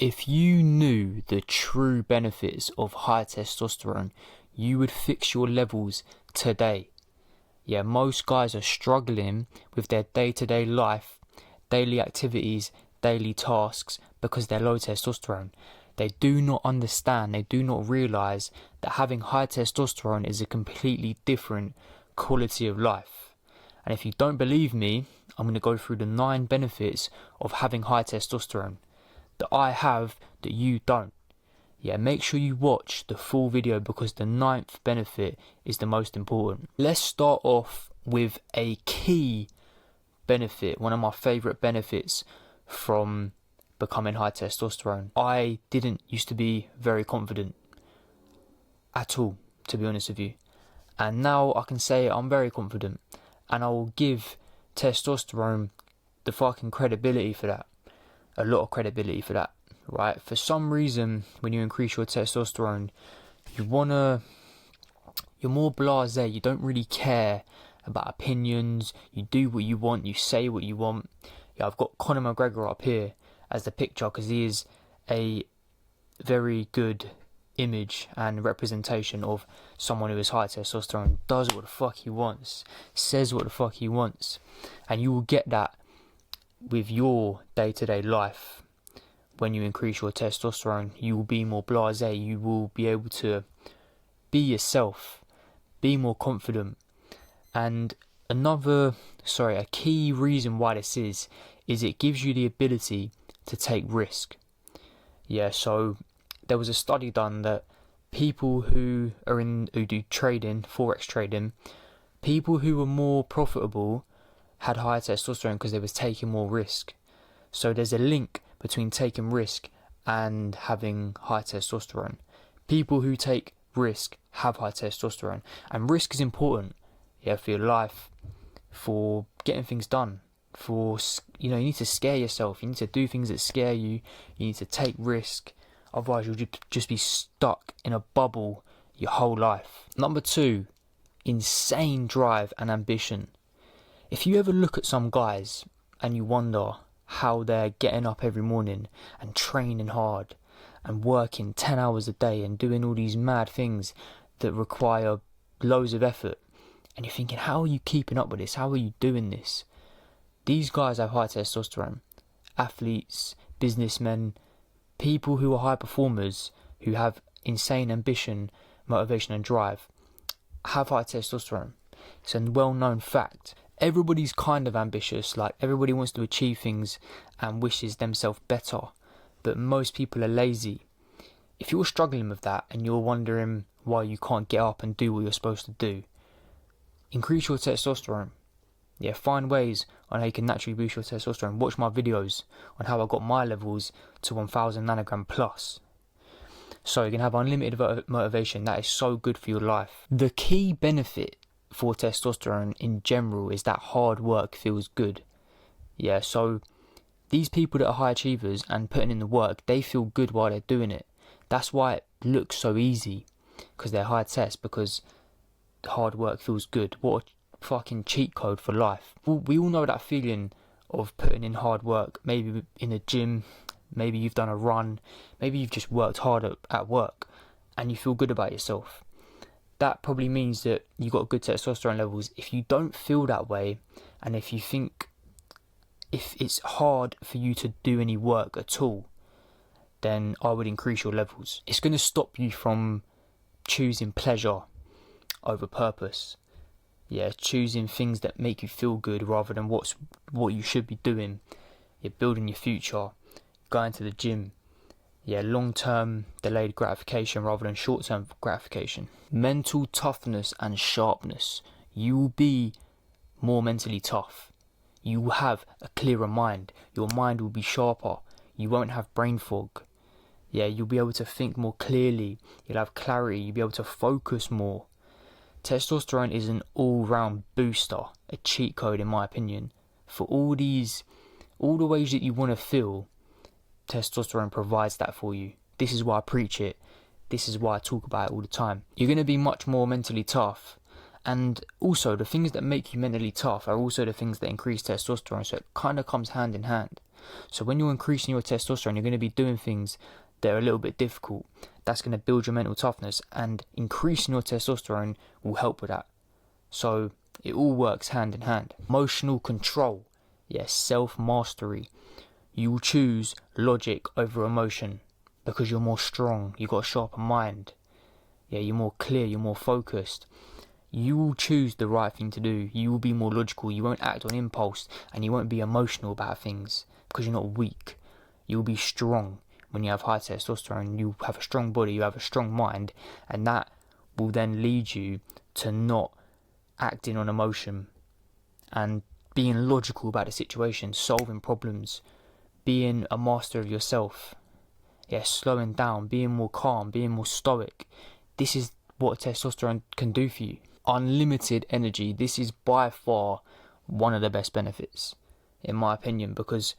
If you knew the true benefits of high testosterone, you would fix your levels today. Yeah, most guys are struggling with their day-to-day life, daily activities, daily tasks because they're low testosterone. They do not understand, they do not realise that having high testosterone is a completely different quality of life. And if you don't believe me, I'm going to go through the 9 benefits of having high testosterone that I have that you don't. Yeah, make sure you watch the full video because the 9th benefit is the most important. Let's start off with a key benefit, one of my favourite benefits from becoming high testosterone. I didn't used to be very confident at all, to be honest with you. And now I can say I'm very confident, and I will give testosterone the fucking credibility for that. A lot of credibility for that, right? For some reason, when you increase your testosterone, you're more blasé. You don't really care about opinions. You do what you want. You say what you want. Yeah, I've got Conor McGregor up here as the picture because he is a very good image and representation of someone who is high testosterone, does what the fuck he wants, says what the fuck he wants, and you will get that with your day-to-day life. When you increase your testosterone, you will be more blasé. You will be able to be yourself, be more confident. And a key reason why this is it gives you the ability to take risk. Yeah, so there was a study done that people who do trading, forex trading, people who were more profitable had higher testosterone because they was taking more risk. So there's a link between taking risk and having high testosterone. People who take risk have high testosterone, and risk is important, yeah, for your life, for getting things done, for, you need to scare yourself, you need to do things that scare you, you need to take risk, otherwise you'll just be stuck in a bubble your whole life. Number 2, insane drive and ambition. If you ever look at some guys and you wonder how they're getting up every morning and training hard and working 10 hours a day and doing all these mad things that require loads of effort, and you're thinking, how are you keeping up with this? How are you doing this? These guys have high testosterone. Athletes, businessmen, people who are high performers, who have insane ambition, motivation and drive, have high testosterone. It's a well-known fact. Everybody's kind of ambitious, like everybody wants to achieve things and wishes themselves better, but most people are lazy. If you're struggling with that and you're wondering why you can't get up and do what you're supposed to do, increase your testosterone. Yeah, find ways on how you can naturally boost your testosterone. Watch my videos on how I got my levels to 1000 nanogram plus. So you can have unlimited motivation. That is so good for your life. The key benefit for testosterone in general is that hard work feels good. Yeah, so these people that are high achievers and putting in the work, they feel good while they're doing it. That's why it looks so easy, because they're high test, because hard work feels good. What a fucking cheat code for life. We all know that feeling of putting in hard work, maybe in a gym, maybe you've done a run, maybe you've just worked hard at work and you feel good about yourself. That probably means that you got good testosterone levels. If you don't feel that way, and if you think if it's hard for you to do any work at all, then I would increase your levels. It's going to stop you from choosing pleasure over purpose. Yeah, choosing things that make you feel good rather than what you should be doing. You're building your future, going to the gym. Yeah, long-term delayed gratification rather than short-term gratification. Mental toughness and sharpness. You will be more mentally tough. You will have a clearer mind. Your mind will be sharper. You won't have brain fog. Yeah, you'll be able to think more clearly. You'll have clarity. You'll be able to focus more. Testosterone is an all-round booster, a cheat code in my opinion. For all the ways that you want to feel, testosterone provides that for you. This is why I preach it. This is why I talk about it all the time. You're going to be much more mentally tough. And also, the things that make you mentally tough are also the things that increase testosterone. So it kind of comes hand in hand. So when you're increasing your testosterone, you're going to be doing things that are a little bit difficult. That's going to build your mental toughness, and increasing your testosterone will help with that. So it all works hand in hand. Emotional control, yes, self-mastery. You will choose logic over emotion because you're more strong. You've got a sharper mind. Yeah, you're more clear, you're more focused. You will choose the right thing to do. You will be more logical. You won't act on impulse, and you won't be emotional about things because you're not weak. You will be strong. When you have high testosterone, you have a strong body, you have a strong mind, and that will then lead you to not acting on emotion and being logical about the situation, solving problems, being a master of yourself. Yeah, slowing down, being more calm, being more stoic. This is what testosterone can do for you. Unlimited energy. This is by far one of the best benefits, in my opinion, because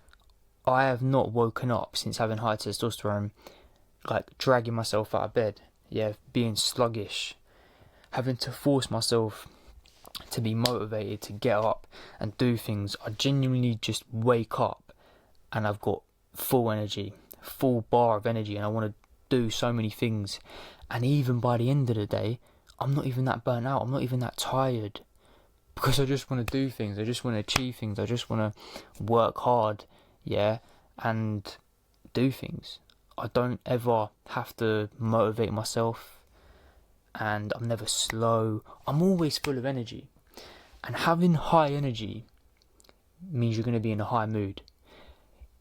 I have not woken up since having high testosterone, like dragging myself out of bed, yeah, being sluggish, having to force myself to be motivated to get up and do things. I genuinely just wake up and I've got full energy, full bar of energy, and I want to do so many things. And even by the end of the day, I'm not even that burnt out, I'm not even that tired, because I just want to do things, I just want to achieve things, I just want to work hard, yeah, and do things. I don't ever have to motivate myself, and I'm never slow. I'm always full of energy. And having high energy means you're going to be in a high mood.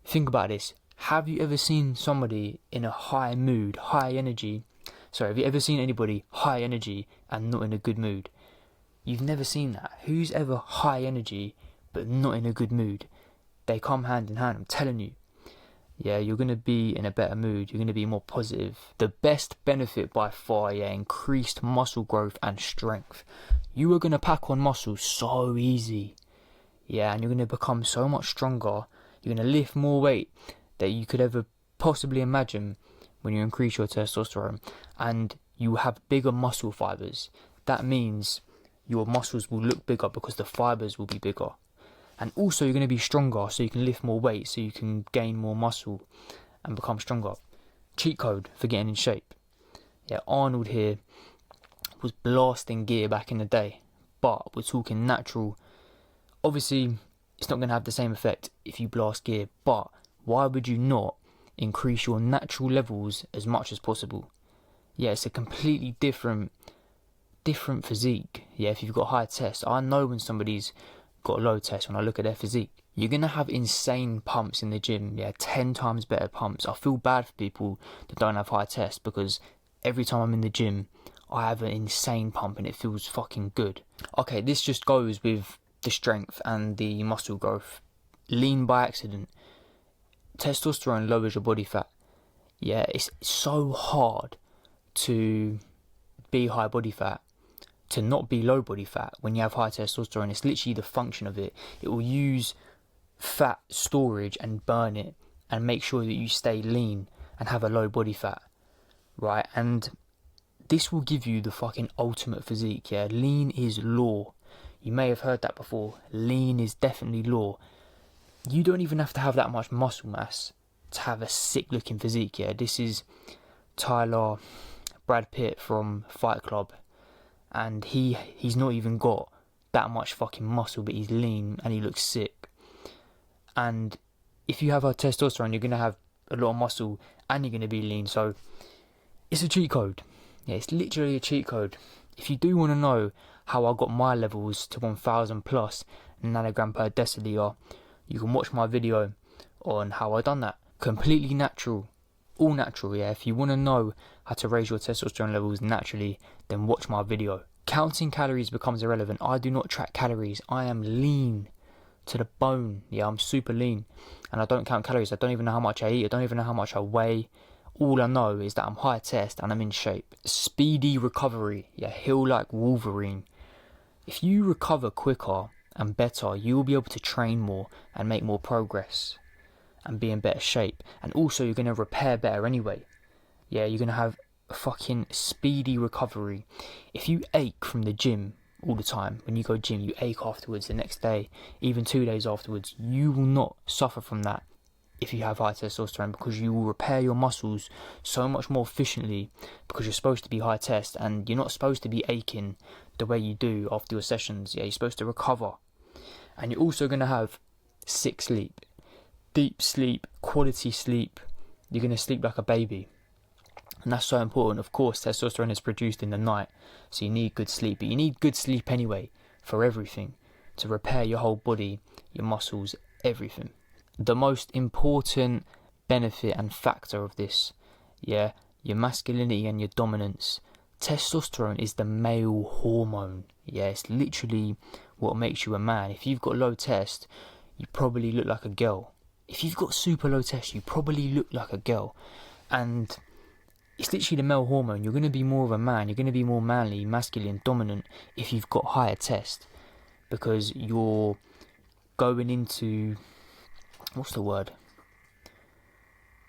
Think about this. Have you ever seen somebody in a high mood, high energy? Sorry, have you ever seen anybody high energy and not in a good mood? You've never seen that. Who's ever high energy but not in a good mood? They come hand in hand, I'm telling you. Yeah, you're going to be in a better mood. You're going to be more positive. The best benefit by far, yeah, increased muscle growth and strength. You are going to pack on muscle so easy. Yeah, and you're going to become so much stronger. You're going to lift more weight that you could ever possibly imagine when you increase your testosterone. And you have bigger muscle fibers. That means your muscles will look bigger because the fibers will be bigger. And also you're going to be stronger, so you can lift more weight, so you can gain more muscle and become stronger. Cheat code for getting in shape. Yeah, Arnold here was blasting gear back in the day, but we're talking natural. Obviously, it's not going to have the same effect if you blast gear, but why would you not increase your natural levels as much as possible? Yeah, it's a completely different physique. Yeah, if you've got high test, I know when somebody's got a low test when I look at their physique. You're going to have insane pumps in the gym, yeah, 10 times better pumps. I feel bad for people that don't have high test, because every time I'm in the gym, I have an insane pump and it feels fucking good. Okay, this just goes with the strength and the muscle growth. Lean by accident. Testosterone lowers your body fat. Yeah, it's so hard to be high body fat, to not be low body fat when you have high testosterone. It's literally the function of it. It will use fat storage and burn it and make sure that you stay lean and have a low body fat, right? And this will give you the fucking ultimate physique, yeah? Lean is law. You may have heard that before. Lean is definitely law. You don't even have to have that much muscle mass to have a sick looking physique, yeah? This is Brad Pitt from Fight Club. And he's not even got that much fucking muscle, but he's lean and he looks sick. And if you have a testosterone, you're going to have a lot of muscle and you're going to be lean. So it's a cheat code. Yeah, it's literally a cheat code. If you do want to know how I got my levels to 1000 plus nanogram per deciliter, you can watch my video on how I done that. Completely natural. All natural, yeah. If you want to know how to raise your testosterone levels naturally, then watch my video. Counting calories becomes irrelevant. I do not track calories. I am lean to the bone. Yeah, I'm super lean. And I don't count calories. I don't even know how much I eat. I don't even know how much I weigh. All I know is that I'm high test and I'm in shape. Speedy recovery. Yeah, heal like Wolverine. If you recover quicker and better, you will be able to train more and make more progress and be in better shape. And also you're going to repair better anyway. Yeah, you're going to have a fucking speedy recovery. If you ache from the gym all the time, when you go gym, you ache afterwards the next day, even 2 days afterwards, you will not suffer from that if you have high testosterone, because you will repair your muscles so much more efficiently, because you're supposed to be high test and you're not supposed to be aching the way you do after your sessions. Yeah, you're supposed to recover. And you're also going to have sick sleep, deep sleep, quality sleep. You're going to sleep like a baby. And that's so important. Of course, testosterone is produced in the night, so you need good sleep. But you need good sleep anyway for everything, to repair your whole body, your muscles, everything. The most important benefit and factor of this, yeah, your masculinity and your dominance. Testosterone is the male hormone. Yeah, it's literally what makes you a man. If you've got low test, you probably look like a girl. If you've got super low test, you probably look like a girl. And it's literally the male hormone. You're going to be more of a man. You're going to be more manly, masculine, dominant if you've got higher test, because you're going into, what's the word?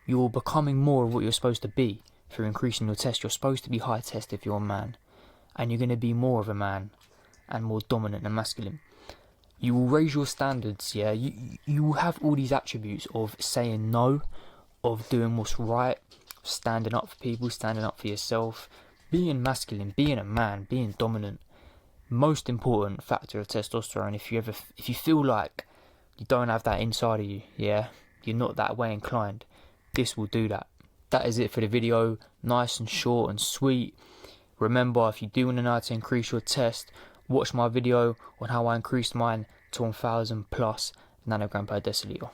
You're becoming more of what you're supposed to be through increasing your test. You're supposed to be high test if you're a man, and you're going to be more of a man and more dominant and masculine. You will raise your standards, yeah. You will have all these attributes of saying no, of doing what's right, standing up for people, standing up for yourself, being masculine, being a man, being dominant. Most important factor of testosterone. If you feel like you don't have that inside of you, yeah, you're not that way inclined, this will do that. That is it for the video. Nice and short and sweet. Remember, if you do want to know how to increase your test, watch my video on how I increased mine to 1000 plus nanogram per deciliter.